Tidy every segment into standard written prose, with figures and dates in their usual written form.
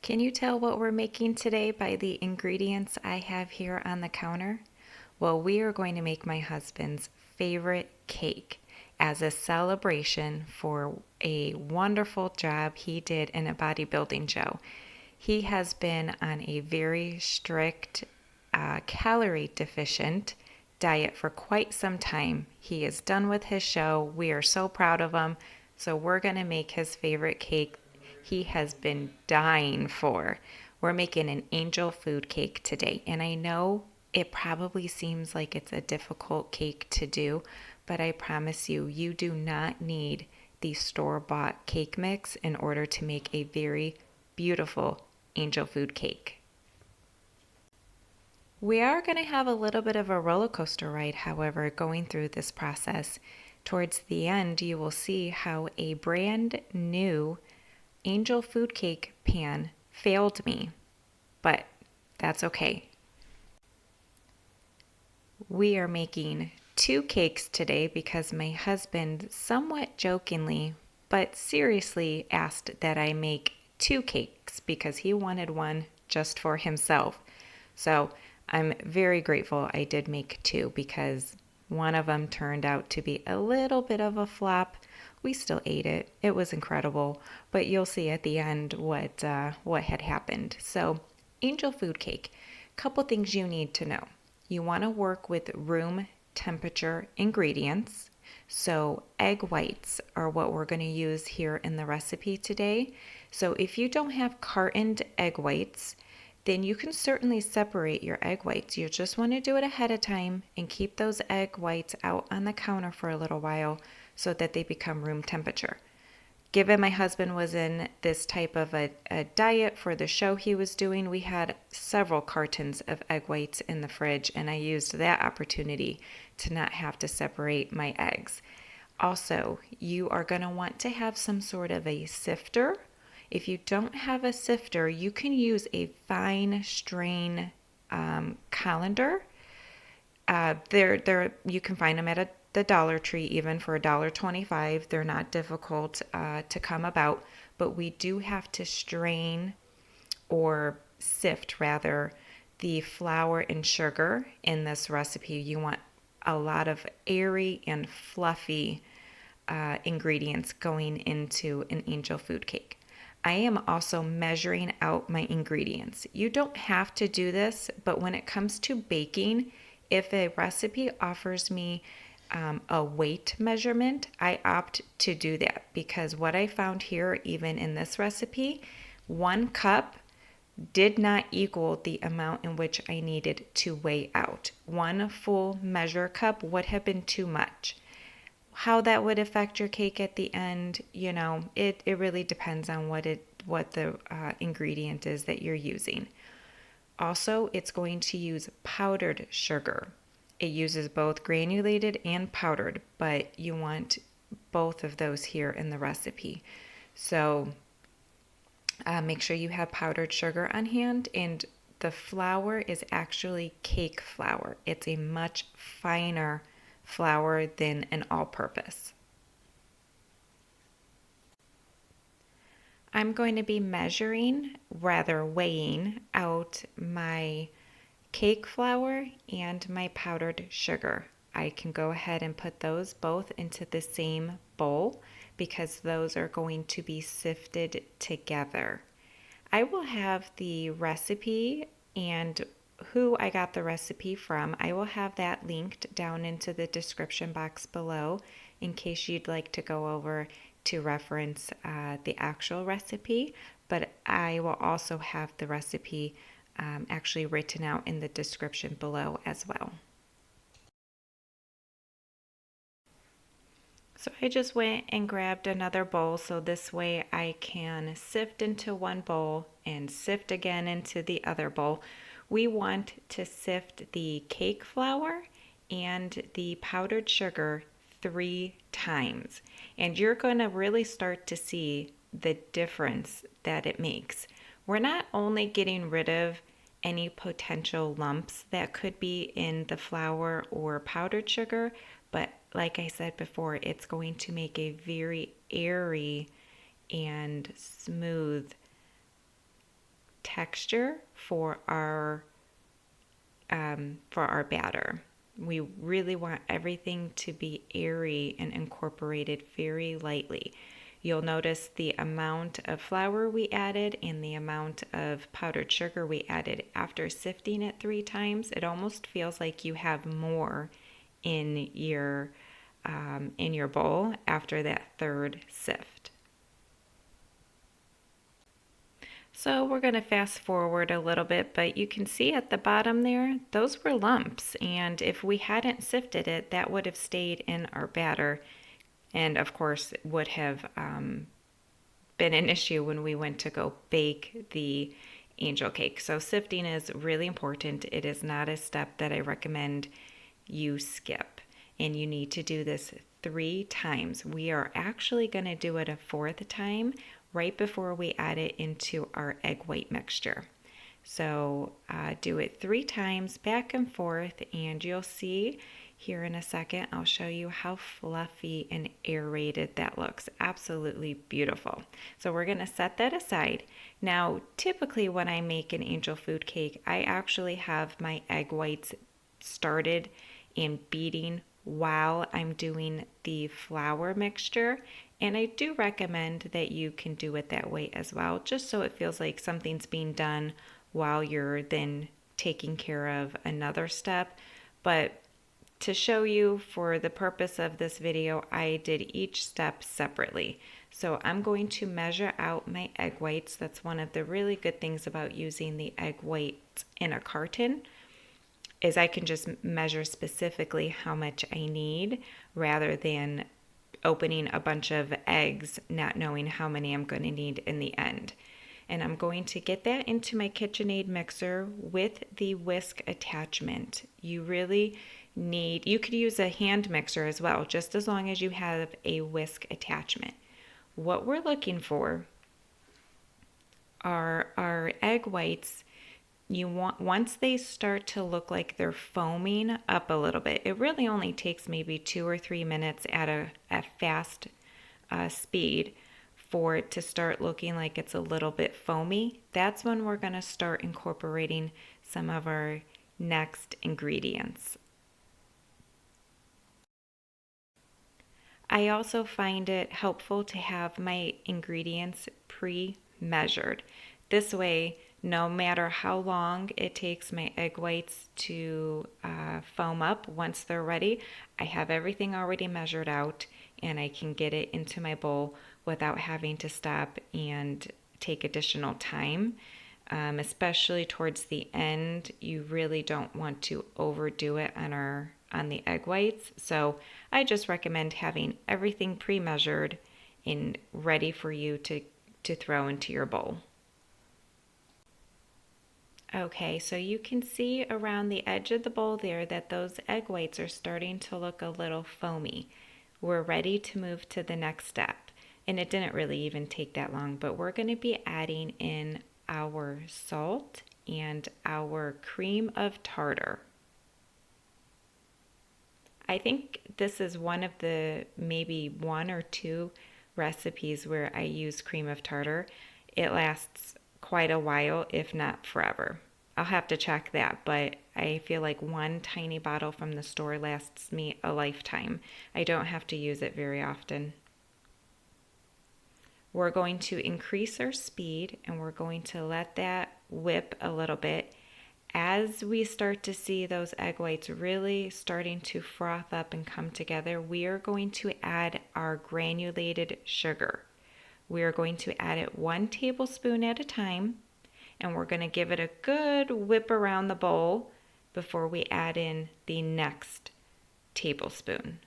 Can you tell what we're making today by the ingredients I have here on the counter? Well, we are going to make my husband's favorite cake as a celebration for a wonderful job he did in a bodybuilding show. He has been on a very strict, calorie deficient diet for quite some time. He is done with his show. We are so proud of him. So we're going to make his favorite cake he has been dying for. We're making an angel food cake today. And I know it probably seems like it's a difficult cake to do, but I promise you, you do not need the store-bought cake mix in order to make a very beautiful angel food cake. We are going to have a little bit of a roller coaster ride, however, going through this process. Towards the end, you will see how a brand new angel food cake pan failed me, but that's okay. We are making two cakes today because my husband somewhat jokingly but seriously asked that I make two cakes because he wanted one just for himself. So I'm very grateful I did make two because one of them turned out to be a little bit of a flop. We still ate it. It was incredible, but you'll see at the end what had happened. So, angel food cake. Couple things you need to know. You want to work with room temperature ingredients. So, egg whites are what we're going to use here in the recipe today. So, if you don't have cartoned egg whites, then you can certainly separate your egg whites. You just want to do it ahead of time and keep those egg whites out on the counter for a little while so that they become room temperature. Given my husband was in this type of a diet for the show he was doing, we had several cartons of egg whites in the fridge, and I used that opportunity to not have to separate my eggs. Also, you are going to want to have some sort of a sifter. If you don't have a sifter, you can use a fine strain colander. You can find them at the Dollar Tree even for $1.25. They're not difficult to come about, but we do have to strain or sift rather the flour and sugar in this recipe. You want a lot of airy and fluffy ingredients going into an angel food cake. I am also measuring out my ingredients. You don't have to do this, but when it comes to baking, if a recipe offers me a weight measurement, I opt to do that because what I found here, even in this recipe, 1 cup did not equal the amount in which I needed to weigh out. One full measure cup would have been too much. How that would affect your cake at the end, it really depends on what the ingredient is that you're using. Also, it's going to use powdered sugar. It uses both granulated and powdered, but you want both of those here in the recipe. So make sure you have powdered sugar on hand, and the flour is actually cake flour. It's a much finer flour than an all-purpose. I'm going to be weighing out my cake flour and my powdered sugar. I can go ahead and put those both into the same bowl because those are going to be sifted together. I will have the recipe and who I got the recipe from. I will have that linked down into the description box below in case you'd like to go over to reference the actual recipe, but I will also have the recipe actually written out in the description below as well. So I just went and grabbed another bowl so this way I can sift into one bowl and sift again into the other bowl. We want to sift the cake flour and the powdered sugar 3 times. And you're going to really start to see the difference that it makes. We're not only getting rid of any potential lumps that could be in the flour or powdered sugar, but like I said before, it's going to make a very airy and smooth texture for our batter. We really want everything to be airy and incorporated very lightly. You'll notice the amount of flour we added and the amount of powdered sugar we added after sifting it 3 times. It almost feels like you have more in your bowl after that third sift. So we're going to fast forward a little bit, but you can see at the bottom there, those were lumps. And if we hadn't sifted it, that would have stayed in our batter. And of course, it would have been an issue when we went to go bake the angel cake. So sifting is really important. It is not a step that I recommend you skip. And you need to do this 3 times. We are actually going to do it a 4th time right before we add it into our egg white mixture. So do it 3 times back and forth, and you'll see here in a second, I'll show you how fluffy and aerated that looks. Absolutely beautiful. So we're going to set that aside. Now, typically when I make an angel food cake, I actually have my egg whites started and beating while I'm doing the flour mixture. And I do recommend that you can do it that way as well, just so it feels like something's being done while you're then taking care of another step. But to show you for the purpose of this video, I did each step separately. So I'm going to measure out my egg whites. That's one of the really good things about using the egg whites in a carton, is I can just measure specifically how much I need rather than opening a bunch of eggs, not knowing how many I'm going to need in the end. And I'm going to get that into my KitchenAid mixer with the whisk attachment. You really need, you could use a hand mixer as well, just as long as you have a whisk attachment. What we're looking for are our egg whites. You want, once they start to look like they're foaming up a little bit, it really only takes maybe 2 or 3 minutes at a fast speed for it to start looking like it's a little bit foamy. That's when we're going to start incorporating some of our next ingredients. I also find it helpful to have my ingredients pre-measured. This way, no matter how long it takes my egg whites to foam up, once they're ready, I have everything already measured out and I can get it into my bowl without having to stop and take additional time. Especially towards the end, you really don't want to overdo it on the egg whites. So I just recommend having everything pre-measured and ready for you to throw into your bowl. Okay, so you can see around the edge of the bowl there that those egg whites are starting to look a little foamy. We're ready to move to the next step. And it didn't really even take that long, but we're going to be adding in our salt and our cream of tartar. I think this is one of the maybe 1 or 2 recipes where I use cream of tartar. It lasts quite a while, if not forever. I'll have to check that, but I feel like 1 tiny bottle from the store lasts me a lifetime. I don't have to use it very often. We're going to increase our speed and we're going to let that whip a little bit. As we start to see those egg whites really starting to froth up and come together, we are going to add our granulated sugar. We are going to add it 1 tablespoon at a time, and we're going to give it a good whip around the bowl before we add in the next tablespoon.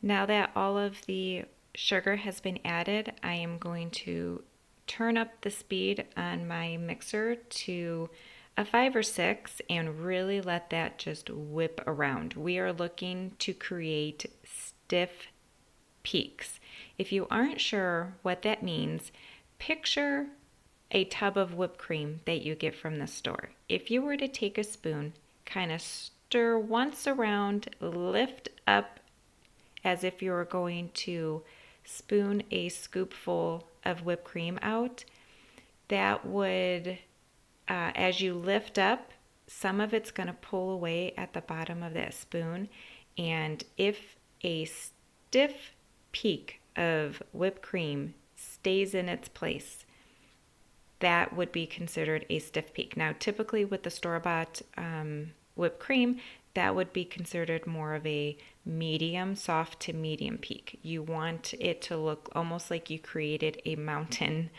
Now that all of the sugar has been added, I am going to turn up the speed on my mixer to a 5 or 6 and really let that just whip around. We are looking to create stiff peaks. If you aren't sure what that means, picture a tub of whipped cream that you get from the store. If you were to take a spoon, kind of stir once around, lift up as if you were going to spoon a scoopful of whipped cream out, that would, as you lift up, some of it's going to pull away at the bottom of that spoon. And if a stiff peak of whipped cream stays in its place, that would be considered a stiff peak. Now, typically with the store-bought whipped cream, that would be considered more of a medium, soft to medium peak. You want it to look almost like you created a mountain.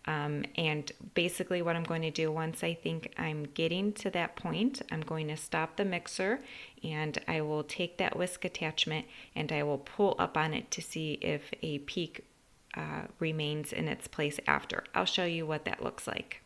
And basically what I'm going to do once I think I'm getting to that point, I'm going to stop the mixer and I will take that whisk attachment and I will pull up on it to see if a peak remains in its place after. I'll show you what that looks like.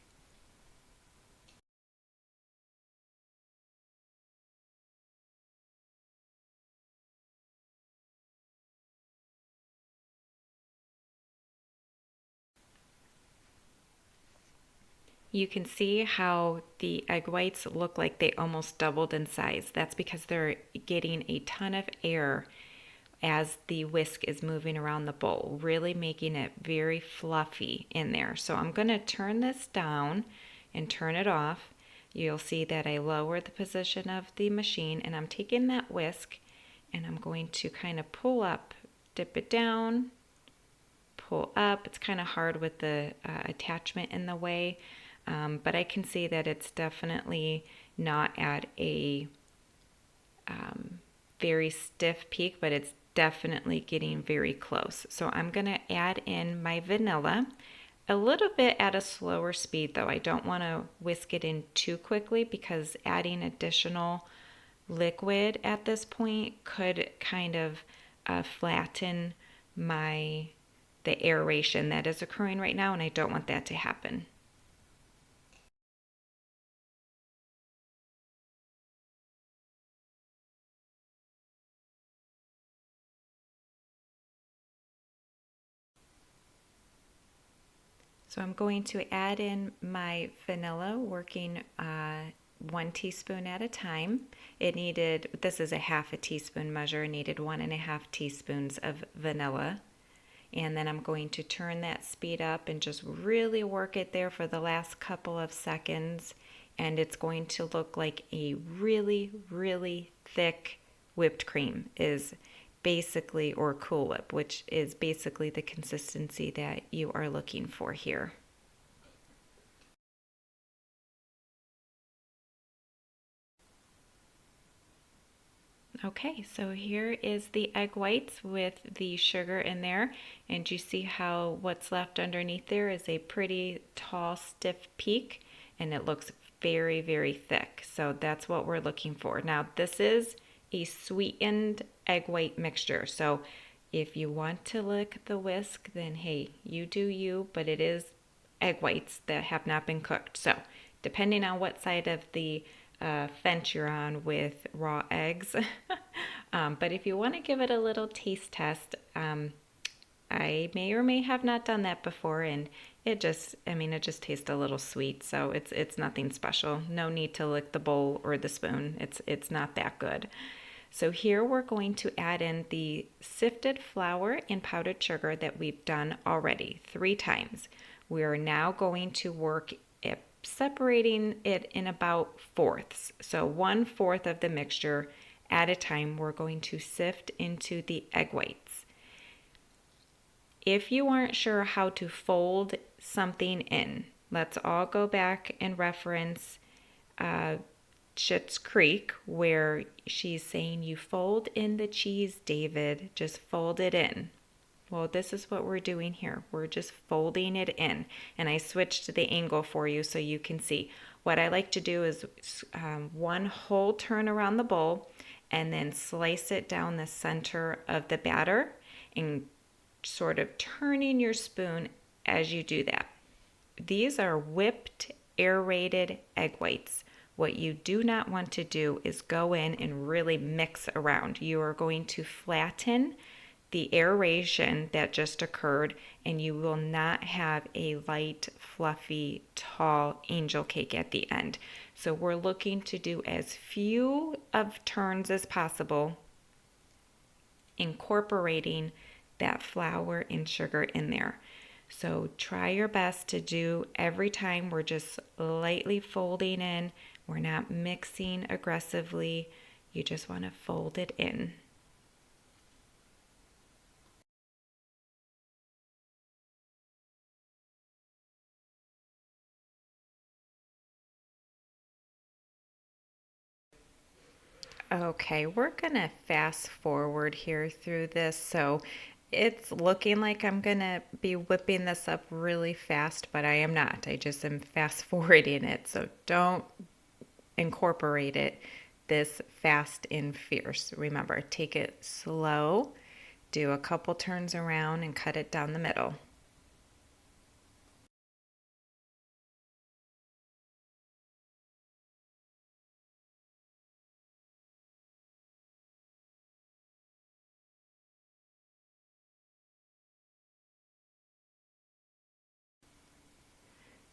You can see how the egg whites look like they almost doubled in size. That's because they're getting a ton of air as the whisk is moving around the bowl, really making it very fluffy in there. So I'm going to turn this down and turn it off. You'll see that I lower the position of the machine and I'm taking that whisk and I'm going to kind of pull up, dip it down, pull up. It's kind of hard with the attachment in the way, but I can see that it's definitely not at a very stiff peak, but it's definitely getting very close. So I'm going to add in my vanilla a little bit at a slower speed though. I don't want to whisk it in too quickly because adding additional liquid at this point could kind of flatten the aeration that is occurring right now, and I don't want that to happen. So I'm going to add in my vanilla, working 1 teaspoon at a time. This is a half a teaspoon measure, it needed 1.5 teaspoons of vanilla. And then I'm going to turn that speed up and just really work it there for the last couple of seconds. And it's going to look like a really, really thick whipped cream is basically, or Cool Whip, which is basically the consistency that you are looking for here. Okay, so here is the egg whites with the sugar in there, and you see how what's left underneath there is a pretty tall, stiff peak, and it looks very, very thick. So that's what we're looking for. Now, this is a sweetened egg white mixture, so if you want to lick the whisk, then hey, you do you, but it is egg whites that have not been cooked. So depending on what side of the fence you're on with raw eggs. But if you want to give it a little taste test, I may or may have not done that before, and it just tastes a little sweet. So it's nothing special. No need to lick the bowl or the spoon. It's not that good. So here we're going to add in the sifted flour and powdered sugar that we've done already 3 times. We are now going to work it, separating it in about fourths. So 1/4 of the mixture at a time we're going to sift into the egg whites. If you aren't sure how to fold something in, let's all go back and reference Schitt's Creek, where she's saying, you fold in the cheese, David, just fold it in. Well, this is what we're doing here. We're just folding it in. And I switched the angle for you so you can see. What I like to do is 1 whole turn around the bowl, and then slice it down the center of the batter and sort of turning your spoon as you do that. These are whipped aerated egg whites. What you do not want to do is go in and really mix around. You are going to flatten the aeration that just occurred, and you will not have a light, fluffy, tall angel cake at the end. So we're looking to do as few of turns as possible, incorporating that flour and sugar in there. So try your best to do every time. We're just lightly folding in. We're not mixing aggressively. You just want to fold it in. Okay, we're gonna fast forward here through this. So it's looking like I'm gonna be whipping this up really fast, but I am not. I just am fast forwarding it. So don't incorporate it this fast and fierce. Remember, take it slow, do a couple turns around, and cut it down the middle.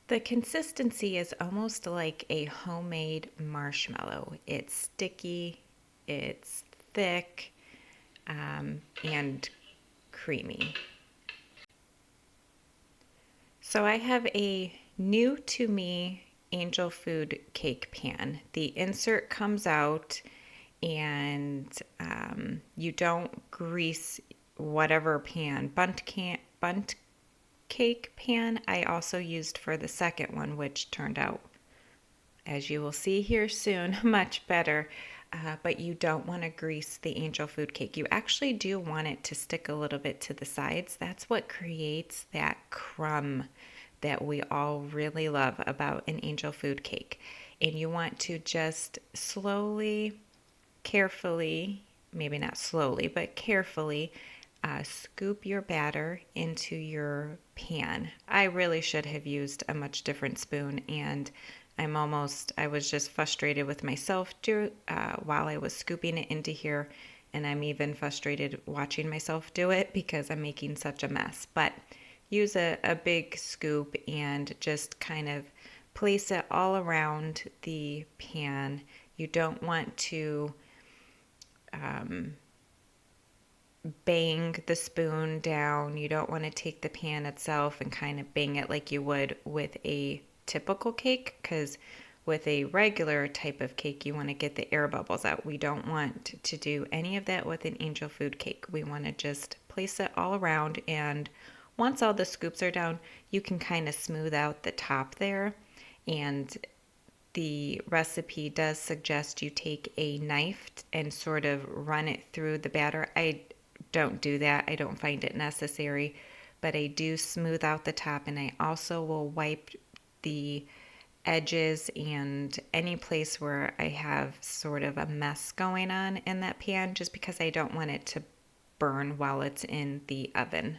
The consistency is almost like a homemade marshmallow. It's sticky, it's thick, and creamy. So I have a new to me angel food cake pan. The insert comes out, and you don't grease whatever pan. Bunt cake pan I also used for the second one, which turned out, as you will see here soon, much better. But you don't want to grease the angel food cake. You actually do want it to stick a little bit to the sides. That's what creates that crumb that we all really love about an angel food cake. And you want to just slowly, carefully, maybe not slowly, but carefully scoop your batter into your pan. I really should have used a much different spoon, and I was just frustrated with myself while I was scooping it into here, and I'm even frustrated watching myself do it because I'm making such a mess. But use a big scoop and just kind of place it all around the pan. You don't want to bang the spoon down. You don't want to take the pan itself and kind of bang it like you would with a typical cake, because with a regular type of cake, you want to get the air bubbles out. We don't want to do any of that with an angel food cake. We want to just place it all around, and once all the scoops are down, you can kind of smooth out the top there. And the recipe does suggest you take a knife and sort of run it through the batter. I don't do that. I don't find it necessary, but I do smooth out the top, and I also will wipe the edges and any place where I have sort of a mess going on in that pan, just because I don't want it to burn while it's in the oven.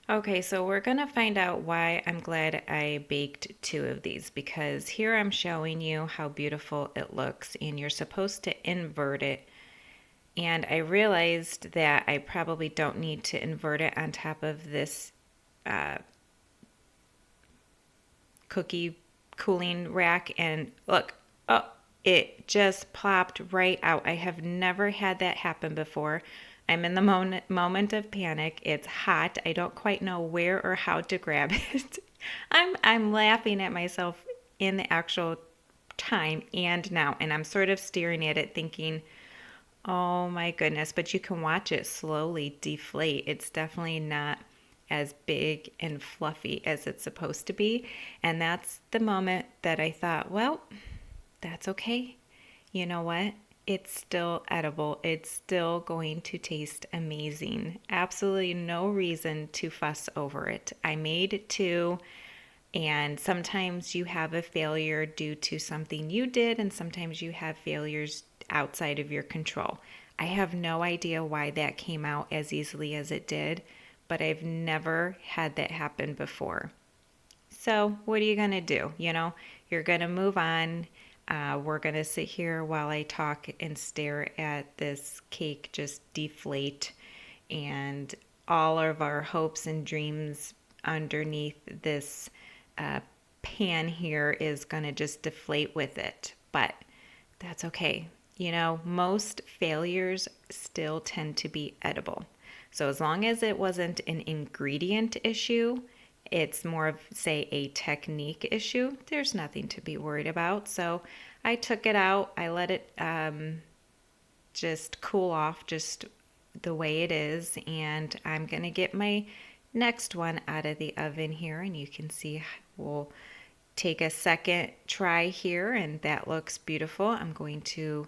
Okay, so we're gonna find out why I'm glad I baked two of these, because here I'm showing you how beautiful it looks, and you're supposed to invert it. And I realized that I probably don't need to invert it on top of this uh, cookie cooling rack. And look, oh, it just plopped right out. I have never had that happen before. I'm in the moment of panic. It's hot. I don't quite know where or how to grab it. I'm laughing at myself in the actual time and now, and I'm sort of staring at it thinking, oh my goodness, but you can watch it slowly deflate. It's definitely not as big and fluffy as it's supposed to be. And that's the moment that I thought, well, that's okay. You know what? It's still edible. It's still going to taste amazing. Absolutely no reason to fuss over it. I made two, and sometimes you have a failure due to something you did, and sometimes you have failures outside of your control. I have no idea why that came out as easily as it did, but I've never had that happen before. So, what are you going to do? You're going to move on. We're going to sit here while I talk and stare at this cake just deflate and all of our hopes and dreams underneath this uh, pan here is going to just deflate with it. But that's okay. Most failures still tend to be edible. So as long as it wasn't an ingredient issue, it's more of, say, a technique issue, there's nothing to be worried about. So I took it out. I let it just cool off just the way it is. And I'm going to get my next one out of the oven here. And you can see we'll take a second try here. And that looks beautiful. I'm going to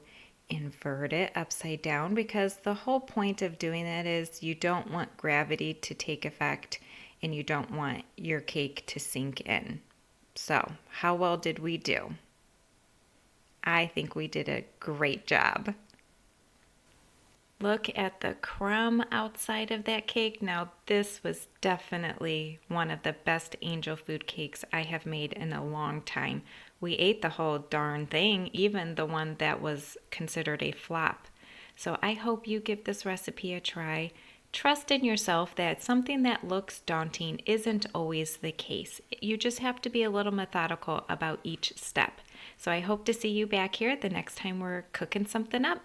invert it upside down because the whole point of doing that is you don't want gravity to take effect and you don't want your cake to sink in. So, how well did we do? I think we did a great job. Look at the crumb outside of that cake. Now, this was definitely one of the best angel food cakes I have made in a long time. We ate the whole darn thing, even the one that was considered a flop. So I hope you give this recipe a try. Trust in yourself that something that looks daunting isn't always the case. You just have to be a little methodical about each step. So I hope to see you back here the next time we're cooking something up.